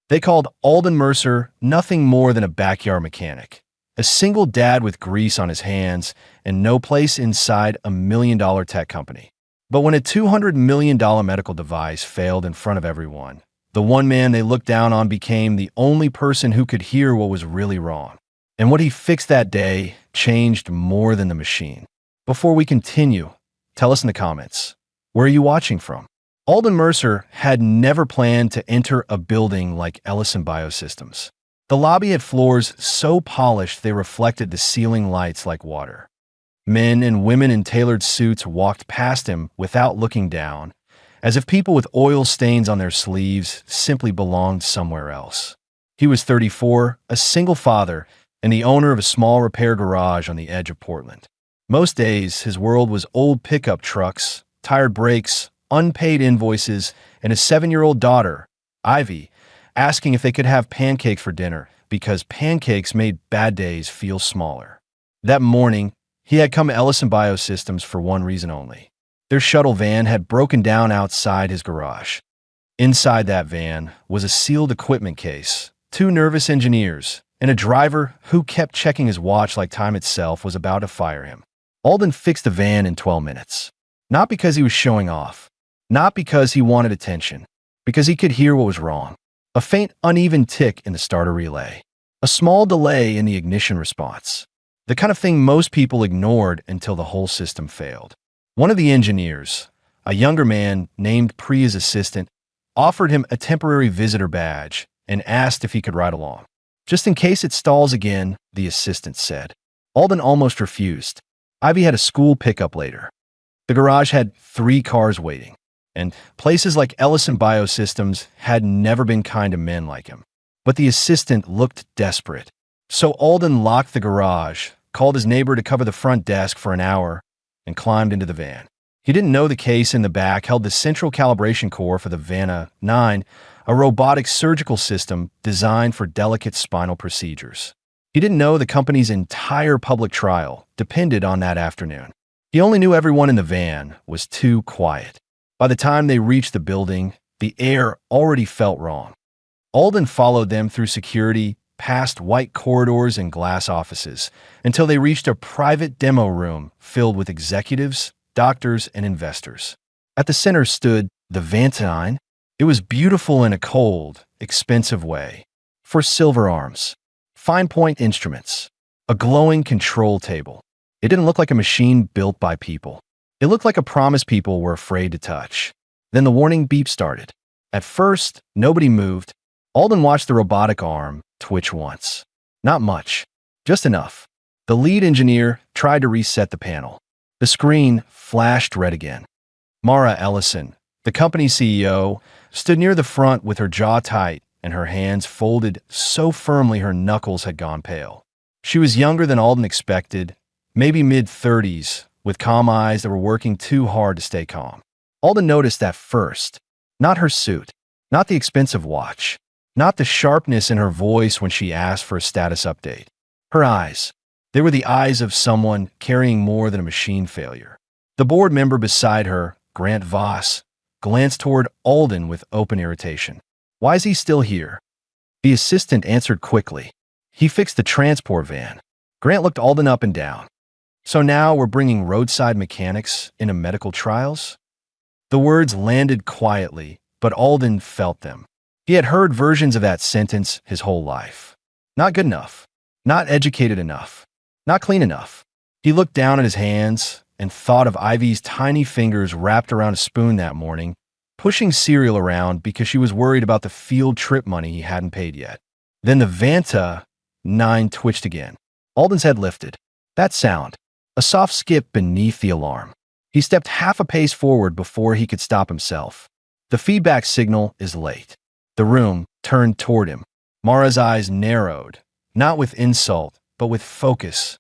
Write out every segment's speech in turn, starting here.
They called Alden Mercer nothing more than a backyard mechanic, a single dad with grease on his hands and no place inside a $1 million tech company. But when a $200 million medical device failed in front of everyone, the one man they looked down on became the only person who could hear what was really wrong. And what he fixed that day changed more than the machine. Before we continue, tell us in the comments, where are you watching from? Alden Mercer had never planned to enter a building like Ellison Biosystems. The lobby had floors so polished they reflected the ceiling lights like water. Men and women in tailored suits walked past him without looking down, as if people with oil stains on their sleeves simply belonged somewhere else. He was 34, a single father, and the owner of a small repair garage on the edge of Portland. Most days, his world was old pickup trucks, tired brakes, unpaid invoices, and his 7-year-old daughter, Ivy, asking if they could have pancakes for dinner because pancakes made bad days feel smaller. That morning, he had come to Ellison Biosystems for one reason only. Their shuttle van had broken down outside his garage. Inside that van was a sealed equipment case, 2 nervous engineers, and a driver who kept checking his watch like time itself was about to fire him. Alden fixed the van in 12 minutes. Not because he was showing off. Not because he wanted attention. Because he could hear what was wrong. A faint, uneven tick in the starter relay. A small delay in the ignition response. The kind of thing most people ignored until the whole system failed. One of the engineers, a younger man named Priya's assistant, offered him a temporary visitor badge and asked if he could ride along. Just in case it stalls again, the assistant said. Alden almost refused. Ivy had a school pickup later. The garage had 3 cars waiting, and places like Ellison Biosystems had never been kind to men like him. But the assistant looked desperate. So Alden locked the garage, called his neighbor to cover the front desk for an hour, and climbed into the van. He didn't know the case in the back held the central calibration core for the Vana 9, a robotic surgical system designed for delicate spinal procedures. He didn't know the company's entire public trial depended on that afternoon. He only knew everyone in the van was too quiet. By the time they reached the building, the air already felt wrong. Alden followed them through security, past white corridors and glass offices, until they reached a private demo room filled with executives, doctors, and investors. At the center stood the Vanta 9. It was beautiful in a cold, expensive way. For silver arms, fine-point instruments, a glowing control table. It didn't look like a machine built by people. It looked like a promise people were afraid to touch. Then the warning beep started. At first, nobody moved. Alden watched the robotic arm twitch once. Not much, just enough. The lead engineer tried to reset the panel. The screen flashed red again. Mara Ellison, the company's CEO, stood near the front with her jaw tight and her hands folded so firmly her knuckles had gone pale. She was younger than Alden expected, maybe mid-30s, with calm eyes that were working too hard to stay calm. Alden noticed that first. Not her suit, not the expensive watch, not the sharpness in her voice when she asked for a status update. Her eyes. They were the eyes of someone carrying more than a machine failure. The board member beside her, Grant Voss, glanced toward Alden with open irritation. Why is he still here? The assistant answered quickly. He fixed the transport van. Grant looked Alden up and down. So now we're bringing roadside mechanics into medical trials? The words landed quietly, but Alden felt them. He had heard versions of that sentence his whole life. Not good enough. Not educated enough. Not clean enough. He looked down at his hands and thought of Ivy's tiny fingers wrapped around a spoon that morning, pushing cereal around because she was worried about the field trip money he hadn't paid yet. Then the Vanta 9 twitched again. Alden's head lifted. That sound. A soft skip beneath the alarm. He stepped half a pace forward before he could stop himself. The feedback signal is late. The room turned toward him. Mara's eyes narrowed, not with insult, but with focus.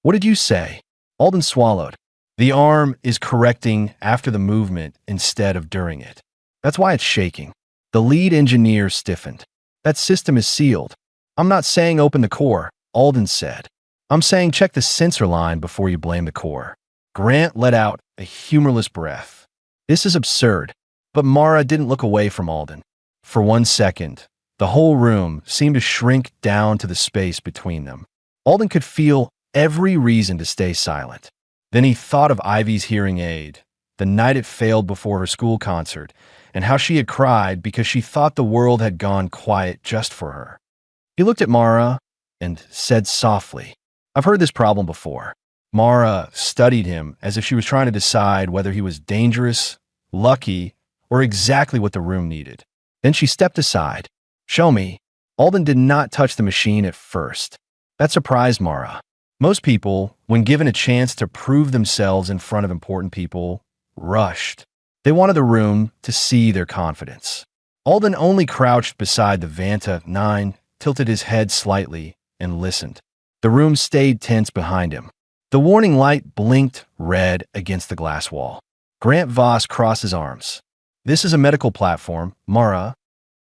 What did you say? Alden swallowed. The arm is correcting after the movement instead of during it. That's why it's shaking. The lead engineer stiffened. That system is sealed. I'm not saying open the core, Alden said. I'm saying check the sensor line before you blame the core. Grant let out a humorless breath. This is absurd. But Mara didn't look away from Alden. For 1 second, The whole room seemed to shrink down to the space between them. Alden could feel every reason to stay silent. Then he thought of Ivy's hearing aid, the night it failed before her school concert, and how she had cried because she thought the world had gone quiet just for her. He looked at Mara and said softly, "I've heard this problem before." Mara studied him as if she was trying to decide whether he was dangerous, lucky, or exactly what the room needed. Then she stepped aside. "Show me." Alden did not touch the machine at first. That surprised Mara. Most people, when given a chance to prove themselves in front of important people, rushed. They wanted the room to see their confidence. Alden only crouched beside the Vanta 9, tilted his head slightly, and listened. The room stayed tense behind him. The warning light blinked red against the glass wall. Grant Voss crossed his arms. "This is a medical platform, Mara,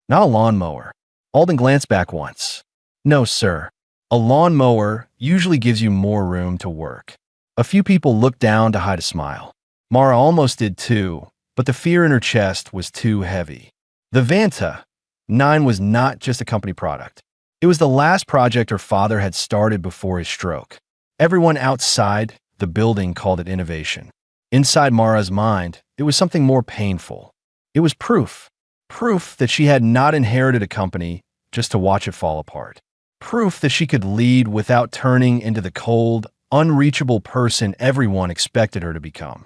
not a lawnmower." Alden glanced back once. "No, sir. A lawnmower usually gives you more room to work." A few people looked down to hide a smile. Mara almost did too, but the fear in her chest was too heavy. The Vanta 9 was not just a company product. It was the last project her father had started before his stroke. Everyone outside the building called it innovation. Inside Mara's mind, it was something more painful. It was proof. Proof that she had not inherited a company just to watch it fall apart. Proof that she could lead without turning into the cold, unreachable person everyone expected her to become.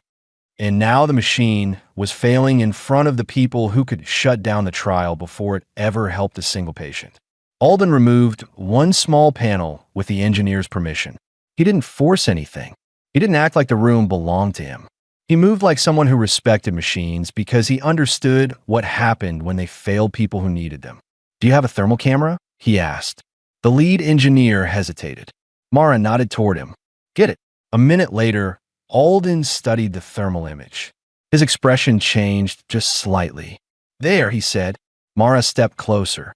And now the machine was failing in front of the people who could shut down the trial before it ever helped a single patient. Alden removed one small panel with the engineer's permission. He didn't force anything. He didn't act like the room belonged to him. He moved like someone who respected machines because he understood what happened when they failed people who needed them. "Do you have a thermal camera?" he asked. The lead engineer hesitated. Mara nodded toward him. "Get it." A minute later, Alden studied the thermal image. His expression changed just slightly. "There," he said. Mara stepped closer.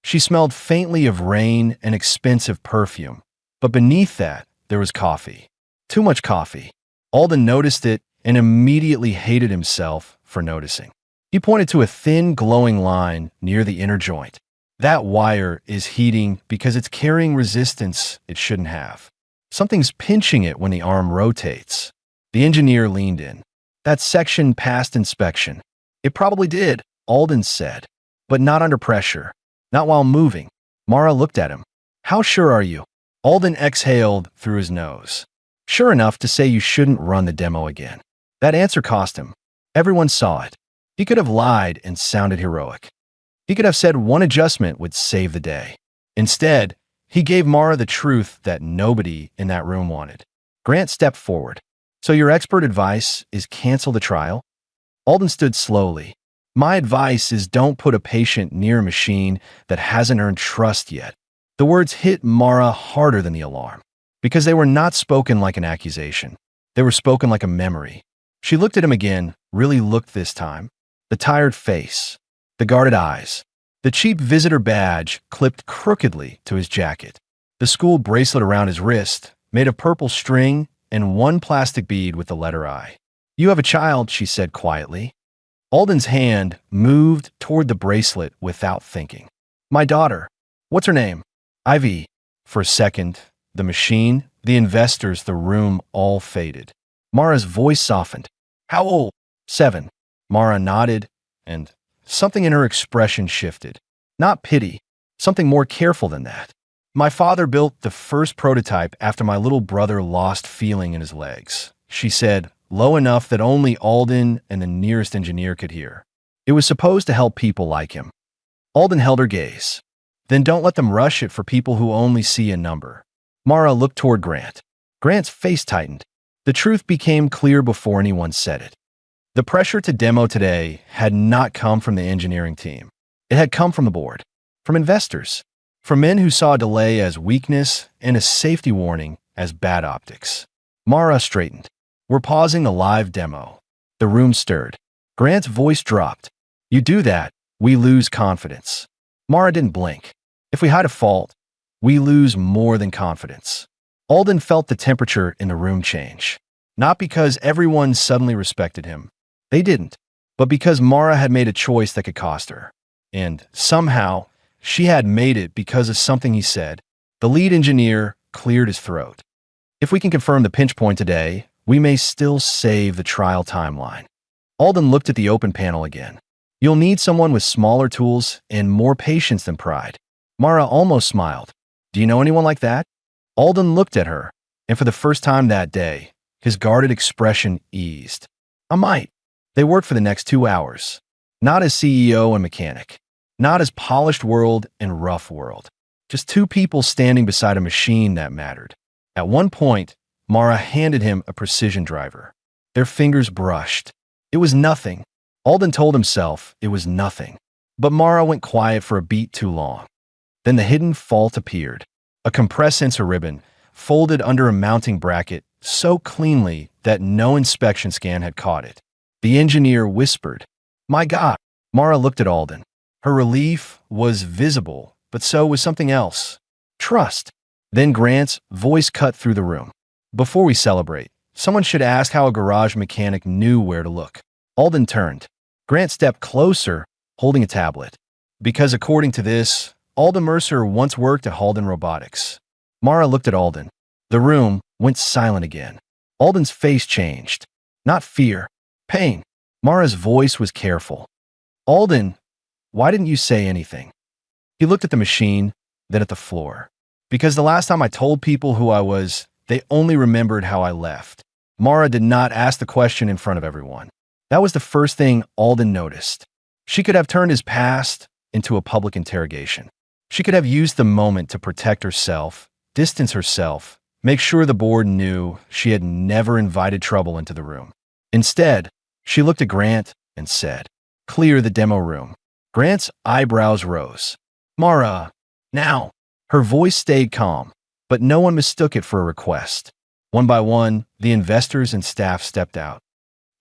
She smelled faintly of rain and expensive perfume, but beneath that, there was coffee. Too much coffee. Alden noticed it and immediately hated himself for noticing. He pointed to a thin, glowing line near the inner joint. "That wire is heating because it's carrying resistance it shouldn't have. Something's pinching it when the arm rotates." The engineer leaned in. "That section passed inspection." "It probably did," Alden said, "but not under pressure. Not while moving." Mara looked at him. "How sure are you?" Alden exhaled through his nose. "Sure enough to say you shouldn't run the demo again." That answer cost him. Everyone saw it. He could have lied and sounded heroic. He could have said one adjustment would save the day. Instead, he gave Mara the truth that nobody in that room wanted. Grant stepped forward. "So your expert advice is cancel the trial?" Alden stood slowly. "My advice is don't put a patient near a machine that hasn't earned trust yet." The words hit Mara harder than the alarm, because they were not spoken like an accusation. They were spoken like a memory. She looked at him again, really looked this time. The tired face, the guarded eyes, the cheap visitor badge clipped crookedly to his jacket, the school bracelet around his wrist, made of purple string and one plastic bead with the letter I. "You have a child," she said quietly. Alden's hand moved toward the bracelet without thinking. "My daughter. What's her name?" "Ivy." For a second, the machine, the investors, the room all faded. Mara's voice softened. "How old?" "7." Mara nodded, and something in her expression shifted. Not pity, something more careful than that. "My father built the first prototype after my little brother lost feeling in his legs," she said, low enough that only Alden and the nearest engineer could hear. "It was supposed to help people like him." Alden held her gaze. "Then don't let them rush it for people who only see a number." Mara looked toward Grant. Grant's face tightened. The truth became clear before anyone said it. The pressure to demo today had not come from the engineering team. It had come from the board, from investors, from men who saw delay as weakness and a safety warning as bad optics. Mara straightened. "We're pausing the live demo." The room stirred. Grant's voice dropped. "You do that, we lose confidence." Mara didn't blink. "If we hide a fault, we lose more than confidence." Alden felt the temperature in the room change. Not because everyone suddenly respected him. They didn't. But because Mara had made a choice that could cost her. And somehow, She had made it because of something he said. The lead engineer cleared his throat. If we can confirm the pinch point today, we may still save the trial timeline. Alden looked at the open panel again. You'll need someone with smaller tools and more patience than pride. Mara almost smiled. Do you know anyone like that? Alden looked at her, and for the first time that day, his guarded expression eased. I might. They worked for the next 2 hours. Not as CEO and mechanic. Not as polished world and rough world. Just two people standing beside a machine that mattered. At one point, Mara handed him a precision driver. Their fingers brushed. It was nothing. Alden told himself it was nothing. But Mara went quiet for a beat too long. Then the hidden fault appeared. A compressed sensor ribbon, folded under a mounting bracket so cleanly that no inspection scan had caught it. The engineer whispered, "My God." Mara looked at Alden. Her relief was visible, but so was something else. Trust. Then Grant's voice cut through the room. Before we celebrate, someone should ask how a garage mechanic knew where to look. Alden turned. Grant stepped closer, holding a tablet. Because according to this, Alden Mercer once worked at Halden Robotics. Mara looked at Alden. The room went silent again. Alden's face changed. Not fear, pain. Mara's voice was careful. Alden, why didn't you say anything? He looked at the machine, then at the floor. Because the last time I told people who I was, they only remembered how I left. Mara did not ask the question in front of everyone. That was the first thing Alden noticed. She could have turned his past into a public interrogation. She could have used the moment to protect herself, distance herself, make sure the board knew she had never invited trouble into the room. Instead, she looked at Grant and said, "Clear the demo room." Grant's eyebrows rose. "Mara, now." Her voice stayed calm, but no one mistook it for a request. One by one, the investors and staff stepped out.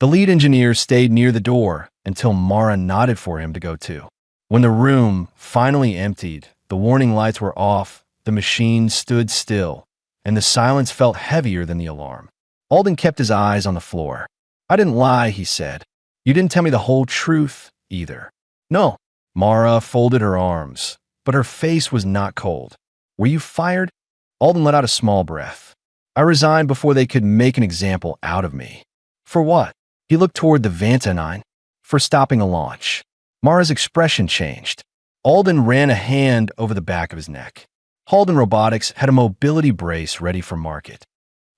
The lead engineer stayed near the door until Mara nodded for him to go too. When the room finally emptied, the warning lights were off, the machine stood still, and the silence felt heavier than the alarm. Alden kept his eyes on the floor. "I didn't lie," he said. "You didn't tell me the whole truth, either." "No." Mara folded her arms, but her face was not cold. "Were you fired?" Alden let out a small breath. "I resigned before they could make an example out of me." "For what?" He looked toward the Vanta 9. "For stopping a launch." Mara's expression changed. Alden ran a hand over the back of his neck. Halden Robotics had a mobility brace ready for market.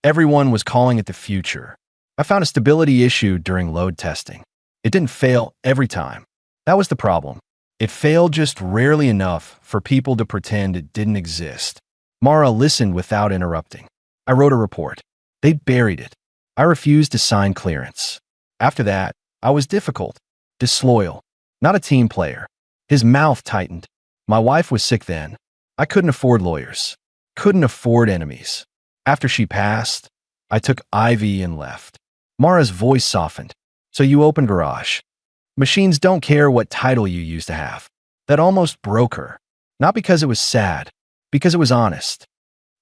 Everyone was calling it the future. I found a stability issue during load testing. It didn't fail every time. That was the problem. It failed just rarely enough for people to pretend it didn't exist. Mara listened without interrupting. I wrote a report. They buried it. I refused to sign clearance. After that, I was difficult, disloyal, not a team player. His mouth tightened. My wife was sick then. I couldn't afford lawyers. Couldn't afford enemies. After she passed, I took Ivy and left. Mara's voice softened. "So you opened garage." Machines don't care what title you used to have. That almost broke her. Not because it was sad, because it was honest.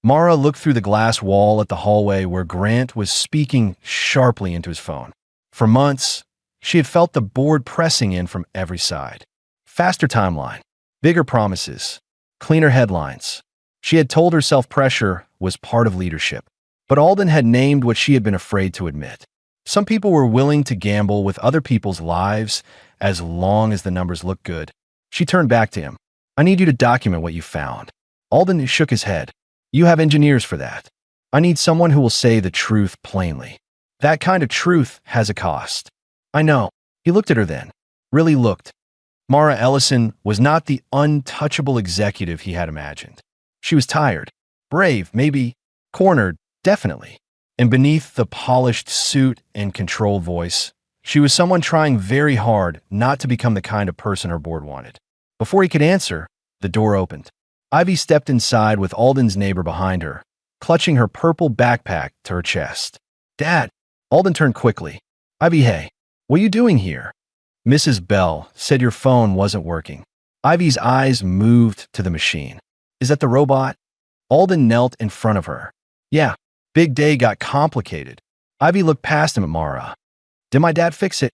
Mara looked through the glass wall at the hallway where Grant was speaking sharply into his phone. For months, she had felt the board pressing in from every side. Faster timeline, bigger promises, cleaner headlines. She had told herself pressure was part of leadership. But Alden had named what she had been afraid to admit. Some people were willing to gamble with other people's lives as long as the numbers looked good. She turned back to him. "I need you to document what you found." Alden shook his head. "You have engineers for that. I need someone who will say the truth plainly. That kind of truth has a cost." "I know." He looked at her then. Really looked. Mara Ellison was not the untouchable executive he had imagined. She was tired, brave, maybe, cornered, definitely. And beneath the polished suit and controlled voice, she was someone trying very hard not to become the kind of person her board wanted. Before he could answer, the door opened. Ivy stepped inside with Alden's neighbor behind her, clutching her purple backpack to her chest. "Dad!" Alden turned quickly. "Ivy, hey, what are you doing here?" "Mrs. Bell said your phone wasn't working." Ivy's eyes moved to the machine. "Is that the robot?" Alden knelt in front of her. "Yeah." Big day got complicated. Ivy looked past him at Mara. "Did my dad fix it?"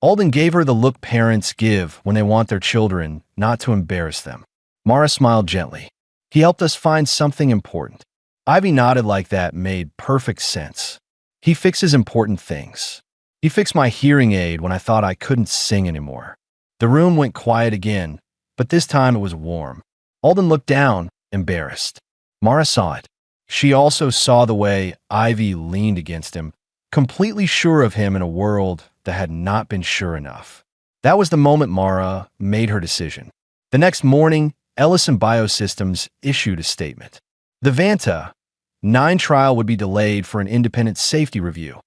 Alden gave her the look parents give when they want their children not to embarrass them. Mara smiled gently. He helped us find something important. Ivy nodded like that made perfect sense. He fixes important things. He fixed my hearing aid when I thought I couldn't sing anymore. The room went quiet again, but this time it was warm. Alden looked down, embarrassed. Mara saw it. She also saw the way Ivy leaned against him, completely sure of him in a world that had not been sure enough. That was the moment Mara made her decision. The next morning, Ellison Biosystems issued a statement. The Vanta 9 trial would be delayed for an independent safety review.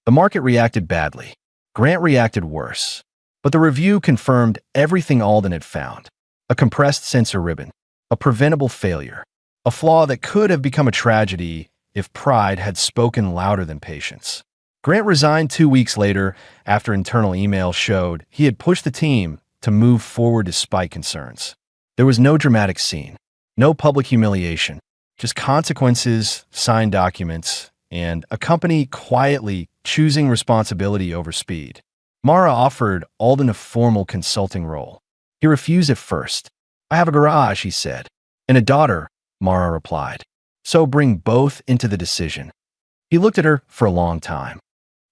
The market reacted badly. Grant reacted worse. But the review confirmed everything Alden had found. A compressed sensor ribbon. A preventable failure. A flaw that could have become a tragedy if pride had spoken louder than patience. Grant resigned 2 weeks later after internal emails showed he had pushed the team to move forward despite concerns. There was no dramatic scene, no public humiliation, just consequences, signed documents, and a company quietly choosing responsibility over speed. Mara offered Alden a formal consulting role. He refused at first. I have a garage, he said. And a daughter, Mara replied. So bring both into the decision. He looked at her for a long time.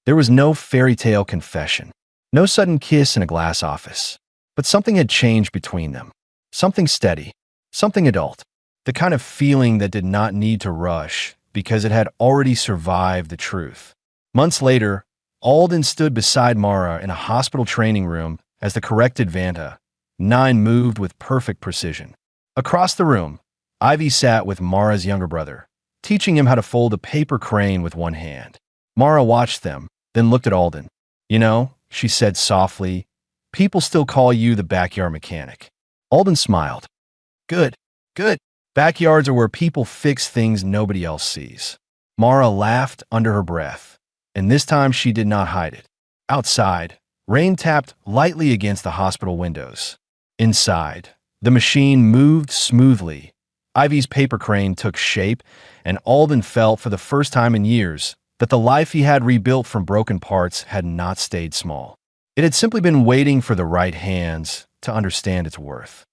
There was no fairy tale confession, no sudden kiss in a glass office. But something had changed between them. Something steady, something adult. The kind of feeling that did not need to rush because it had already survived the truth. Months later, Alden stood beside Mara in a hospital training room as the corrected Vanta 9 moved with perfect precision. Across the room, Ivy sat with Mara's younger brother, teaching him how to fold a paper crane with one hand. Mara watched them, then looked at Alden. You know, she said softly, people still call you the backyard mechanic. Alden smiled. Good, good. Backyards are where people fix things nobody else sees. Mara laughed under her breath, and this time she did not hide it. Outside, rain tapped lightly against the hospital windows. Inside, the machine moved smoothly. Ivy's paper crane took shape, and Alden felt for the first time in years that the life he had rebuilt from broken parts had not stayed small. It had simply been waiting for the right hands to understand its worth.